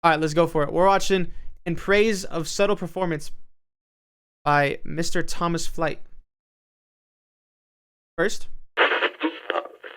All right, let's go for it. We're watching In Praise of Subtle Performance by Mr. Thomas Flight. First.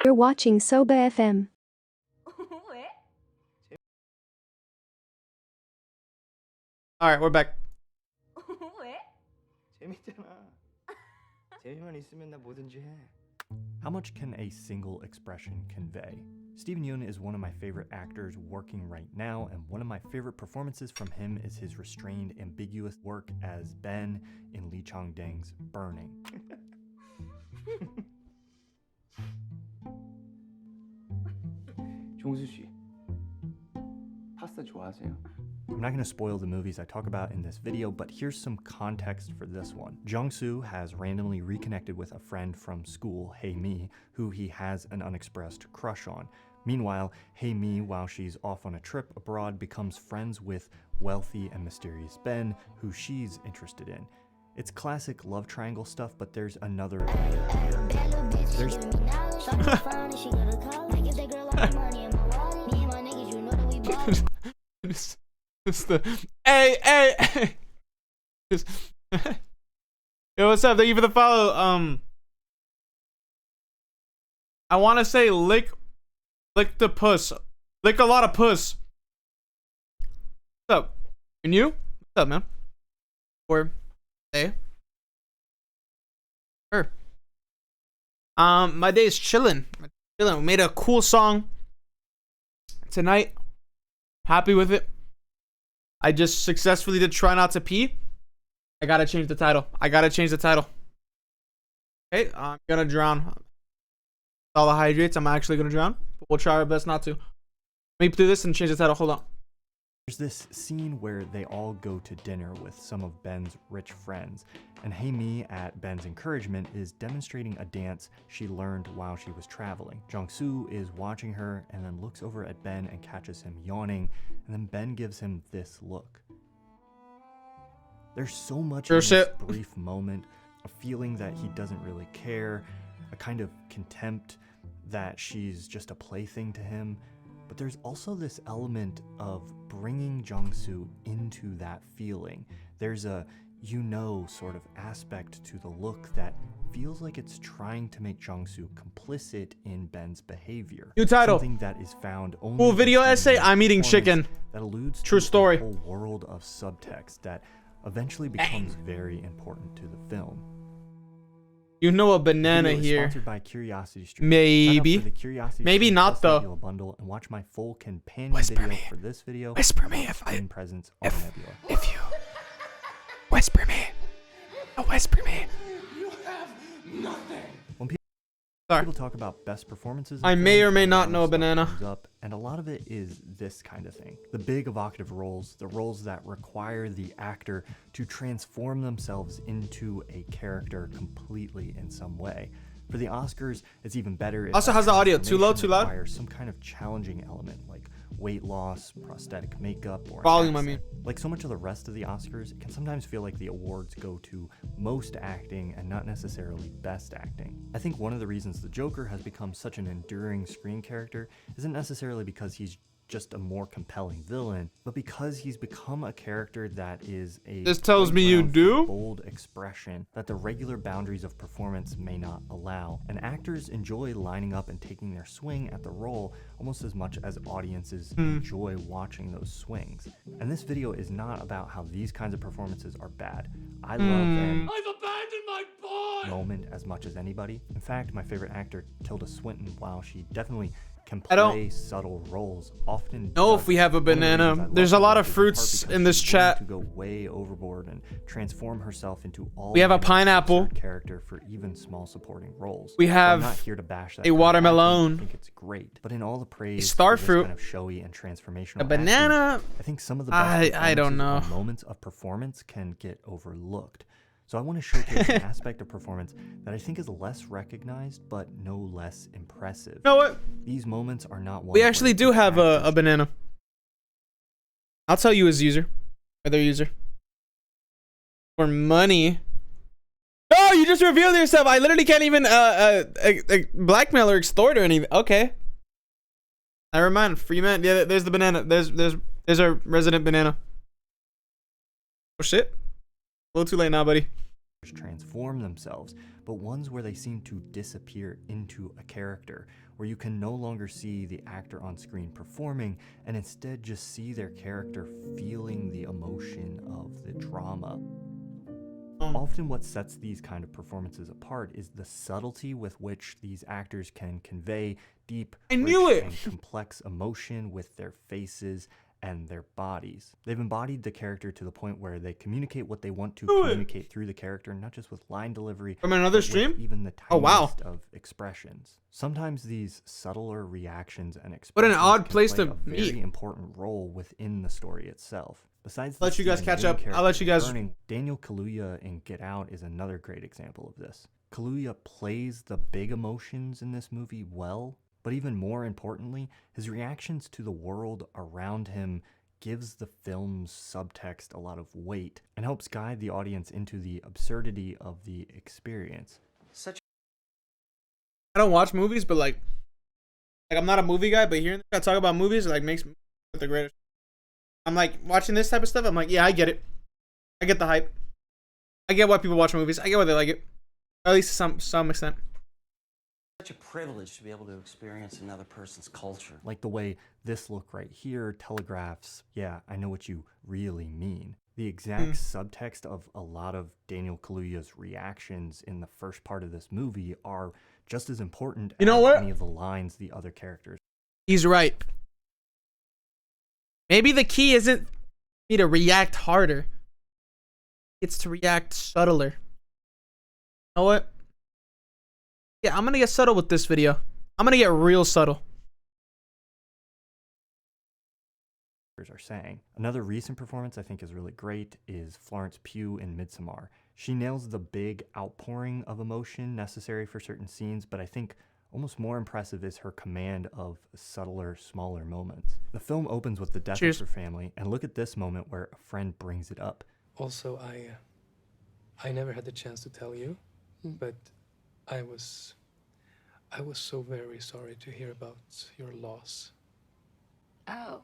You're watching Soba FM. All right, we're back. How much can a single expression convey? Steven Yeun is one of my favorite actors working right now, and one of my favorite performances from him is his restrained, ambiguous work as Ben in Lee Chang-deng's Burning. 종수 씨, 파스타 좋아하세요? I'm not going to spoil the movies I talk about in this video, but here's some context for this one. Jung-soo has randomly reconnected with a friend from school, Hae-mi, who he has an unexpressed crush on. Meanwhile, Hae-mi, while she's off on a trip abroad, becomes friends with wealthy and mysterious Ben, who she's interested in. It's classic love triangle stuff, but there's another layer here. There's... It's the hey. Yo, what's up? Thank you for the follow. I want to say lick the puss, lick a lot of puss. What's up? And you? What's up, man? Or hey, her. My day is chilling. We made a cool song tonight. Happy with it. I just successfully did Try Not to Pee. I gotta change the title. Okay, I'm gonna drown. All the hydrates, I'm actually gonna drown. But we'll try our best not to. Let me do this and change the title. Hold on. There's this scene where they all go to dinner with some of Ben's rich friends, and Hae-mi, at Ben's encouragement, is demonstrating a dance she learned while she was traveling. Jung-soo is watching her and then looks over at Ben and catches him yawning, and then Ben gives him this look. There's so much in this brief moment, a feeling that he doesn't really care, a kind of contempt that she's just a plaything to him. But there's also this element of bringing Jung-soo into that feeling. There's a sort of aspect to the look that feels like it's trying to make Jung-soo complicit in Ben's behavior. New title. Something that is found only full video essay. I'm eating chicken. That alludes True to story. a whole world of subtext that eventually becomes very important to the film. You know a banana here. Sponsored by Curiosity Stream. Maybe. Maybe not though. Bundle and watch my full companion video for this video. Whisper me if you whisper me. Whisper me. You have nothing. When people talk about best performances, I may or may not know a banana. And a lot of it is this kind of thing. The big evocative roles, the roles that require the actor to transform themselves into a character completely in some way. For the Oscars, it's even better. Also, how's the audio? Too low, too loud? Requires some kind of challenging element like weight loss, prosthetic makeup, or volume. I mean, like so much of the rest of the Oscars, it can sometimes feel like the awards go to most acting and not necessarily best acting. I think one of the reasons the Joker has become such an enduring screen character isn't necessarily because he's just a more compelling villain, but because he's become a character that is a this tells me you do bold expression that the regular boundaries of performance may not allow, and actors enjoy lining up and taking their swing at the role almost as much as audiences enjoy watching those swings. And this video is not about how these kinds of performances are bad. I love and I've abandoned my boy! Moment as much as anybody. In fact, my favorite actor, Tilda Swinton, while she definitely can play subtle roles, often if we have a banana. There's a lot of fruits in this chat. To go way overboard and transform herself into all. We have a pineapple character for even small supporting roles. We have I'm not here to bash that a watermelon. I think it's great, but in all the praise, star for fruit, this kind of showy and transformational a banana. Acting, I think some of the best I don't know. Moments of performance can get overlooked. So I want to showcase an aspect of performance that I think is less recognized, but no less impressive. You know what? These moments are not one. We actually do have a banana. I'll tell you his user. Or their user. For money. No, you just revealed yourself. I literally can't even blackmail or extort or anything. Okay. Never mind. Free man. Yeah, there's the banana. There's There's our resident banana. Oh shit. A little too late now, buddy. Transform themselves, but ones where they seem to disappear into a character, where you can no longer see the actor on screen performing and instead just see their character feeling the emotion of the drama. Often what sets these kind of performances apart is the subtlety with which these actors can convey deep, rich, and complex emotion with their faces and their bodies. They've embodied the character to the point where they communicate what they want to communicate through the character, not just with line delivery, from another but stream, with even the tiniest of expressions. Sometimes these subtler reactions and expressions what an odd can place play to a meet. very important role within the story itself. Besides I'll let you guys catch up. I'll let you guys. Daniel Kaluuya in Get Out is another great example of this. Kaluuya plays the big emotions in this movie well, but even more importantly, his reactions to the world around him gives the film's subtext a lot of weight and helps guide the audience into the absurdity of the experience. I don't watch movies, but like I'm not a movie guy, but hearing this guy talk about movies like makes me the greatest. I'm like watching this type of stuff. I'm like, yeah, I get it. I get the hype. I get why people watch movies. I get why they like it, at least to some extent. Such a privilege to be able to experience another person's culture. Like the way this look right here telegraphs, yeah, I know what you really mean. The exact subtext of a lot of Daniel Kaluuya's reactions in the first part of this movie are just as important as any of the lines the other characters. He's right. Maybe the key isn't me to react harder. It's to react subtler. You know what? Yeah, I'm gonna get subtle with this video. I'm gonna get real subtle. Are saying. Another recent performance I think is really great is Florence Pugh in Midsommar. She nails the big outpouring of emotion necessary for certain scenes, but I think almost more impressive is her command of subtler, smaller moments. The film opens with the death of her family, and look at this moment where a friend brings it up. Also, I never had the chance to tell you, but I was so very sorry to hear about your loss. Oh.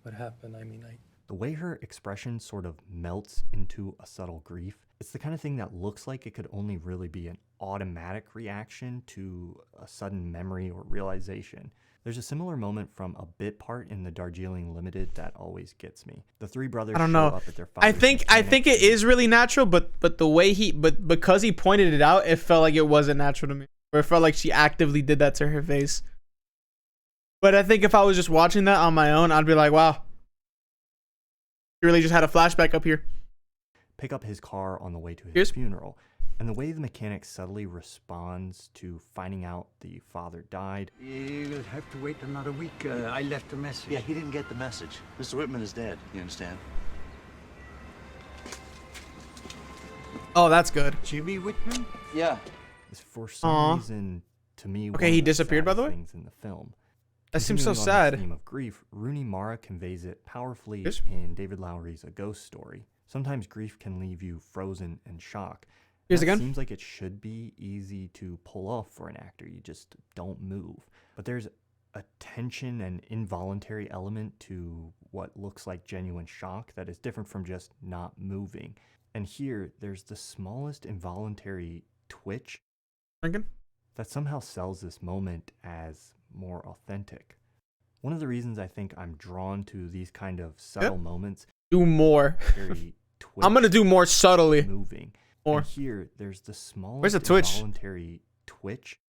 What happened? I mean, The way her expression sort of melts into a subtle grief, it's the kind of thing that looks like it could only really be an automatic reaction to a sudden memory or realization. There's a similar moment from a bit part in the Darjeeling Limited that always gets me. The three brothers show up at their father's I think it is really natural, but the way because he pointed it out, it felt like it wasn't natural to me. Or it felt like she actively did that to her face. But I think if I was just watching that on my own, I'd be like, wow. You really just had a flashback up here. Pick up his car on the way to his funeral. And the way the mechanic subtly responds to finding out the father died. You'll have to wait another week. I left a message. Yeah, he didn't get the message. Mr. Whitman is dead, you understand? Oh, that's good. Jimmy Whitman? Yeah. For some reason, to me, okay, he disappeared, by the way? Things in the film. That seems so Continuing on sad. the theme of grief, Rooney Mara conveys it powerfully in David Lowery's A Ghost Story. Sometimes grief can leave you frozen in shock. Here's That again. seems like it should be easy to pull off for an actor. You just don't move. But there's a tension and involuntary element to what looks like genuine shock that is different from just not moving. And here, there's the smallest involuntary twitch that somehow sells this moment as more authentic. One of the reasons I think I'm drawn to these kind of subtle moments. Do more. I'm gonna do more subtly. Moving. More. And here, there's the smallest Where's the twitch? involuntary twitch.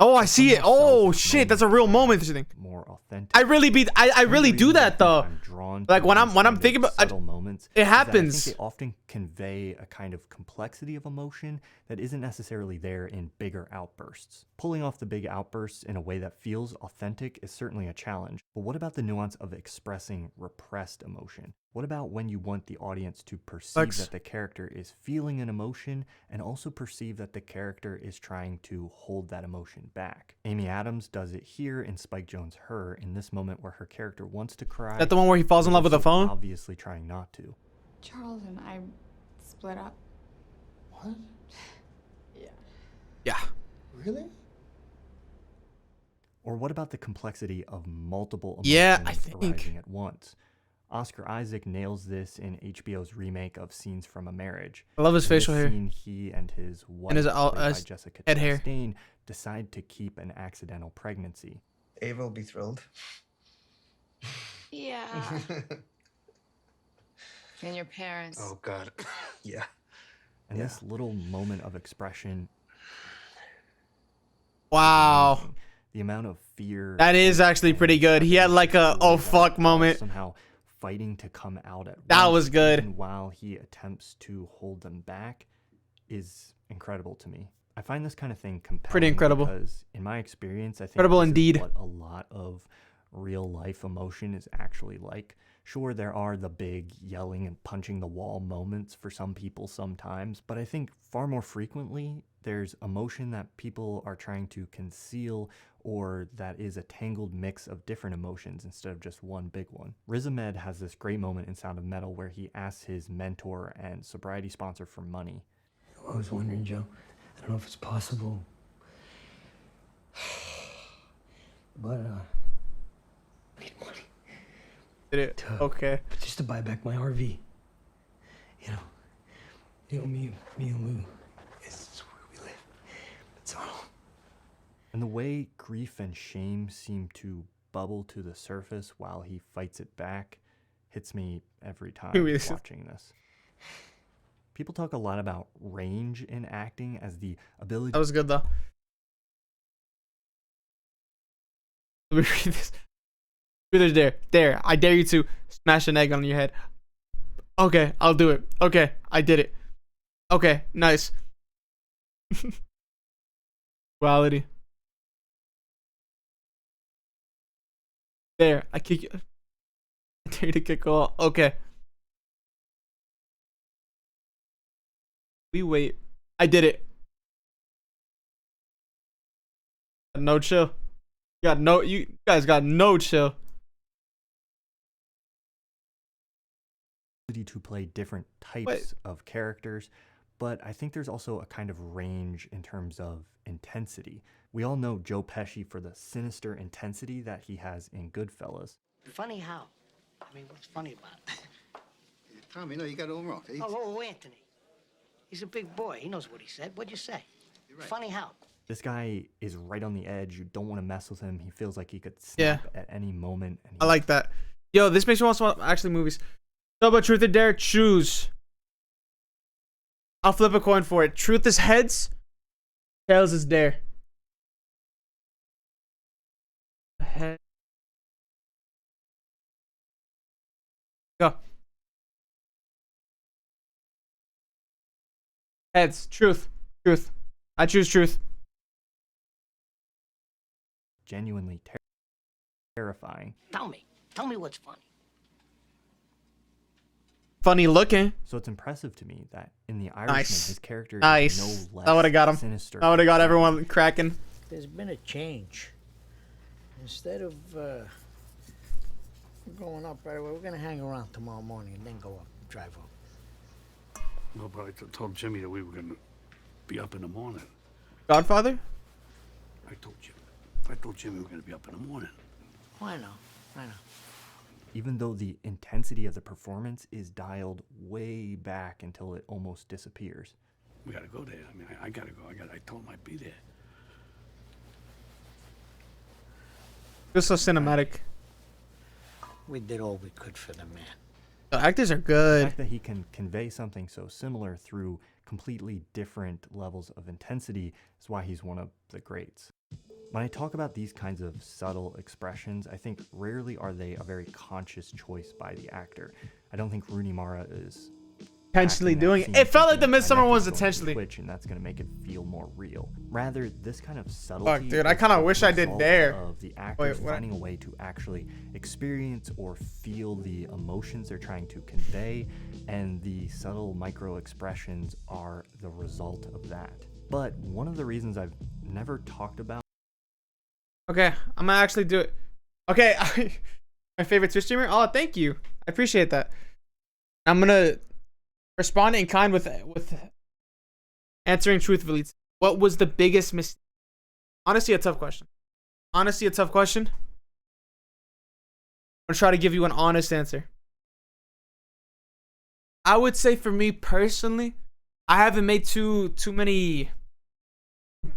Oh, I see it. Oh shit, that's a real moment. More authentic. I really do that though. I'm drawn like to when these I'm kind of thinking about subtle moments. it is that I happens. think they often convey a kind of complexity of emotion that isn't necessarily there in bigger outbursts. Pulling off the big outbursts in a way that feels authentic is certainly a challenge. But what about the nuance of expressing repressed emotion? What about when you want the audience to perceive that the character is feeling an emotion and also perceive that the character is trying to hold that emotion back? Amy Adams does it here in Spike Jonze' Her, in this moment where her character wants to cry. Is that the one where he falls in love with the phone? Obviously trying not to. Charles and I split up. What? Yeah. Really? Or what about the complexity of multiple Yeah, emotions I think. arising at once? Oscar Isaac nails this in HBO's remake of Scenes from a Marriage. I love his In facial this hair. scene, he and his wife, his, played by his Jessica head hair. Chastain, decide to keep an accidental pregnancy. Ava will be thrilled. Yeah. And your parents. Oh, God. Yeah. And this little moment of expression, Wow. amazing. The amount of fear. That is actually pretty good. He had like a oh fuck moment. Somehow fighting to come out at That once, was good. even while he attempts to hold them back, is incredible to me. I find this kind of thing compelling. Pretty incredible. Because in my experience, I think Incredible this is indeed. what a lot of real life emotion is actually like. Sure, there are the big yelling and punching the wall moments for some people sometimes, but I think far more frequently there's emotion that people are trying to conceal, or that is a tangled mix of different emotions instead of just one big one. Riz Ahmed has this great moment in Sound of Metal where he asks his mentor and sobriety sponsor for money. I was wondering, Joe, I don't know if it's possible, but I need money. Did it? Okay. Just to buy back my RV. You know, me and Lou, it's where we live. That's all. And the way grief and shame seem to bubble to the surface while he fights it back hits me every time watching this. People talk a lot about range in acting as the ability. That was good though. Let me read this. There. I dare you to smash an egg on your head. Okay, I'll do it. Okay, I did it. Okay, nice. Quality. There, I kick you. I dare you to kick all. Okay. We wait. I did it. No chill. You guys got no chill. To play different types of characters, but I think there's also a kind of range in terms of intensity. We all know Joe Pesci for the sinister intensity that he has in Goodfellas. Funny how? I mean, what's funny about it? Tommy, no, you got it all wrong. Oh, Anthony. He's a big boy. He knows what he said. What'd you say? You're right. Funny how? This guy is right on the edge. You don't want to mess with him. He feels like he could snap at any moment. And I like that. Yo, this makes me want to watch actually movies. So about Truth or Dare, choose. I'll flip a coin for it. Truth is heads. Tails is dare. Head. Go. Heads. Truth. Truth. I choose truth. Genuinely terrifying. Tell me what's funny. Funny looking. So it's impressive to me that in The Irishman, his character Nice. is no less That would have got him. sinister. That would have got everyone cracking. There's been a change. Instead of going up right away, we're gonna hang around tomorrow morning and then go up, drive up. No, but I told Jimmy that we were gonna be up in the morning. Godfather? I told Jimmy we were gonna be up in the morning. Oh, I know. Even though the intensity of the performance is dialed way back until it almost disappears. We gotta go there. I mean, I gotta go. I told him I'd be there. Just so cinematic. We did all we could for the man. The actors are The good. fact that he can convey something so similar through completely different levels of intensity is why he's one of the greats. When I talk about these kinds of subtle expressions, I think rarely are they a very conscious choice by the actor. I don't think Rooney Mara is Intentionally acting that doing it. scene It felt like thinking, the "My Midsommar neck was is going to intentionally. twitch," and that's going to make it feel more real. Rather, this kind of subtlety. Fuck, dude, I is kinda the wish I did result Dare. Of the actors Wait, what? finding a way to actually experience or feel the emotions they're trying to convey, and the subtle micro expressions are the result of that. But one of the reasons I've never talked about. Okay, I'm gonna actually do it. Okay, my favorite Twitch streamer. Oh, thank you. I appreciate that. I'm gonna respond in kind with answering truthfully. What was the biggest mistake? Honestly, a tough question. I'm gonna try to give you an honest answer. I would say for me personally, I haven't made too many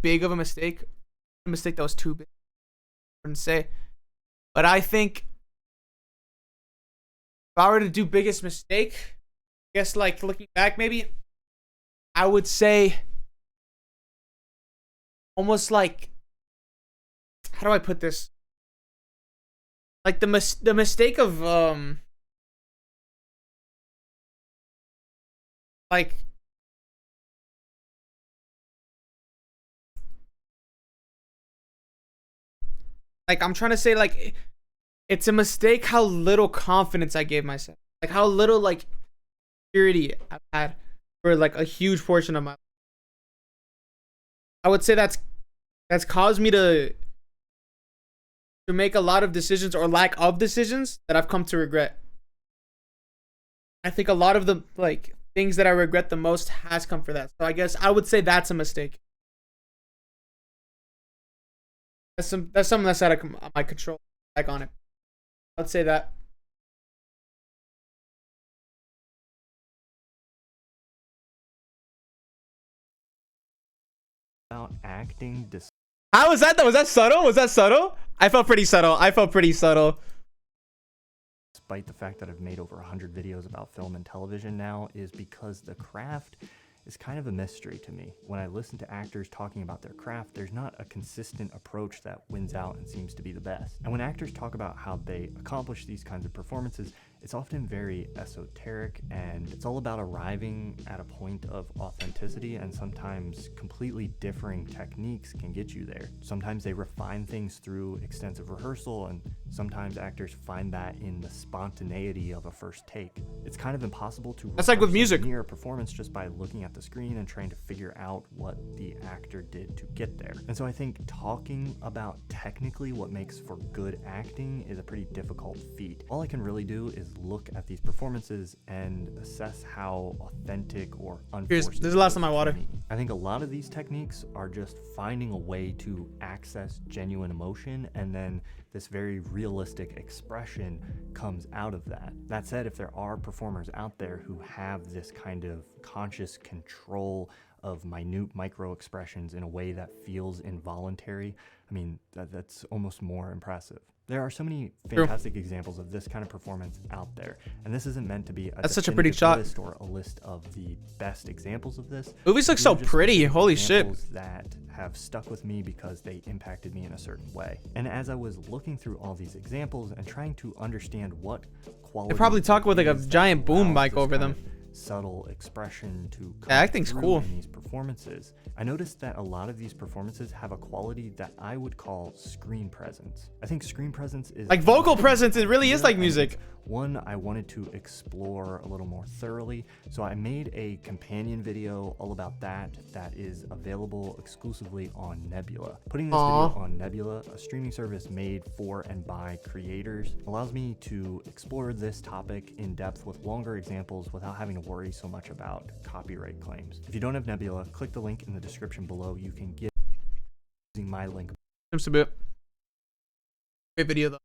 big of a mistake. A mistake that was too big, I wouldn't say. But I think if I were to do biggest mistake, I guess like looking back maybe, I would say almost like, how do I put this? Like the mistake of like I'm trying to say like it's a mistake how little confidence I gave myself. Like how little like security I've had for like a huge portion of my life. I would say that's caused me to make a lot of decisions or lack of decisions that I've come to regret. I think a lot of the like things that I regret the most has come for that. So I guess I would say that's a mistake. That's something that's out of my control. Back on it. I'd say that. About acting. How was that though? Was that subtle? Was that subtle? I felt pretty subtle. Despite the fact that I've made over 100 videos about film and television now, is because the craft is kind of a mystery to me. When I listen to actors talking about their craft, there's not a consistent approach that wins out and seems to be the best. And when actors talk about how they accomplish these kinds of performances, it's often very esoteric, and it's all about arriving at a point of authenticity, and sometimes completely differing techniques can get you there. Sometimes they refine things through extensive rehearsal, and sometimes actors find that in the spontaneity of a first take. It's kind of impossible to That's like with music. engineer a performance just by looking at the screen and trying to figure out what the actor did to get there. And so I think talking about technically what makes for good acting is a pretty difficult feat. All I can really do is look at these performances and assess how authentic or unforced. This is the last time I water. I think a lot of these techniques are just finding a way to access genuine emotion, and then this very realistic expression comes out of that. That said, if there are performers out there who have this kind of conscious control of minute micro expressions in a way that feels involuntary, I mean, that's almost more impressive. There are so many fantastic examples of this kind of performance out there, and this isn't meant to be That's such a pretty shot. list or a list of the best examples of this. Movies look so pretty. Holy shit. That have stuck with me because they impacted me in a certain way. And as I was looking through all these examples and trying to understand what quality, They probably talk with like a giant boom mic over them. Subtle expression to Yeah, acting's cool in these performances, I noticed that a lot of these performances have a quality that I would call screen presence. I think screen presence is like vocal presence. It really is like music. One I wanted to explore a little more thoroughly, so I made a companion video all about that is available exclusively on Nebula. Putting this video on Nebula, a streaming service made for and by creators, allows me to explore this topic in depth with longer examples without having to worry so much about copyright claims. If you don't have Nebula, click the link in the description below. You can get using my link. Seems to be it. Great video though.